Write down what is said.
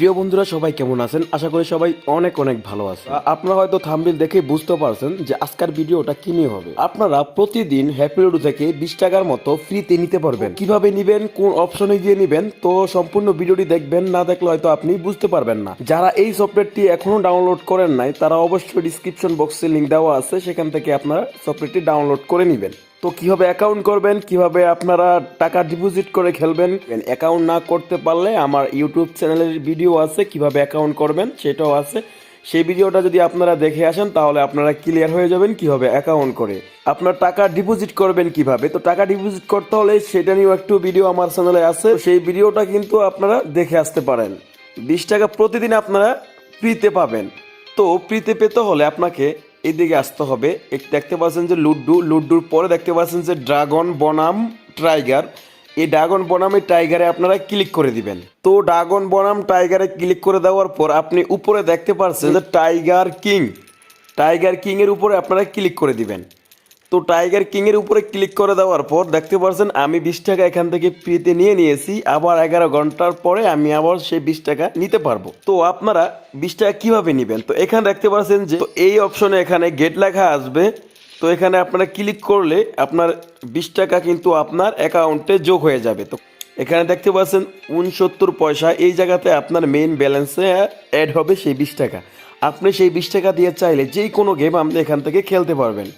প্রিয় বন্ধুরা সবাই কেমন আছেন? আশা করি সবাই অনেক অনেক ভালো আছেন। আপনারা হয়তো থাম্বনেল দেখে বুঝতে পারছেন যে আজকের ভিডিওটা কি নিয়ে হবে। আপনারা প্রতিদিন হ্যাপি লুডো থেকে 20 টাকার মতো ফ্রিতে নিতে পারবেন। কিভাবে নিবেন, কোন অপশনে গিয়ে নিবেন, তো সম্পূর্ণ ভিডিওটি দেখবেন, না দেখলে হয়তো আপনি বুঝতে পারবেন না। যারা এই সফটওয়্যারটি এখনো ডাউনলোড করেন নাই তারা অবশ্যই ডিসক্রিপশন বক্সে লিংক দেওয়া আছে, সেখান থেকে আপনারা সফটওয়্যারটি ডাউনলোড করে নেবেন। তো কিভাবে অ্যাকাউন্ট করবেন, কিভাবে আপনারা টাকা ডিপোজিট করে খেলবেন, অ্যাকাউন্ট না করতে পারলে আমার ইউটিউব চ্যানেলের ভিডিও আছে কিভাবে অ্যাকাউন্ট করবেন সেটাও আছে। সেই ভিডিওটা যদি আপনারা দেখে আসেন তাহলে আপনারা ক্লিয়ার হয়ে যাবেন কিভাবে অ্যাকাউন্ট করে আপনার টাকা ডিপোজিট করবেন কিভাবে। তো টাকা ডিপোজিট করতে হলে সেটা নিয়েও একটু ভিডিও আমার চ্যানেলে আছে, সেই ভিডিওটা কিন্তু আপনারা দেখে আসতে পারেন। 20 টাকা প্রতিদিন আপনারা ফ্রিতে পাবেন। তো ফ্রিতে পেতে হলে আপনাকে এইদিকে আসতে হবে। দেখতে পাচ্ছেন যে লুড্ডুর পরে দেখতে পাচ্ছেন যে ড্রাগন বনাম টাইগার। এই ড্রাগন বনাম টাইগারে আপনারা ক্লিক করে দিবেন। তো ড্রাগন বনাম টাইগারে ক্লিক করে দেওয়ার পর আপনি উপরে দেখতে পাচ্ছেন যে টাইগার কিং এর উপরে আপনারা ক্লিক করে দিবেন। তো টাইগার কিং এর উপরে ক্লিক করে দেওয়ার পর দেখতে পাচ্ছেন আমি 20 টাকা এখান থেকে ফ্রিতে নিয়ে নিয়েছি। আবার 11 ঘন্টার পরে আমি আবার সেই 20 টাকা নিতে পারবো। তো আপনারা 20 টাকা কিভাবে নেবেন, তো এখানে দেখতে পাচ্ছেন যে এই অপশনে এখানে গেট লেখা আসবে। তো এখানে আপনারা ক্লিক করলে আপনার 20 টাকা কিন্তু আপনার অ্যাকাউন্টে যোগ হয়ে যাবে। তো এখানে দেখতে পাচ্ছেন 69 পয়সা, এই জায়গাতে আপনার মেইন ব্যালেন্সে অ্যাড হবে সেই 20 টাকা। আপনি সেই 20 টাকা দিয়ে চাইলে যেই কোনো গেম আপনি এখান থেকে খেলতে পারবেন।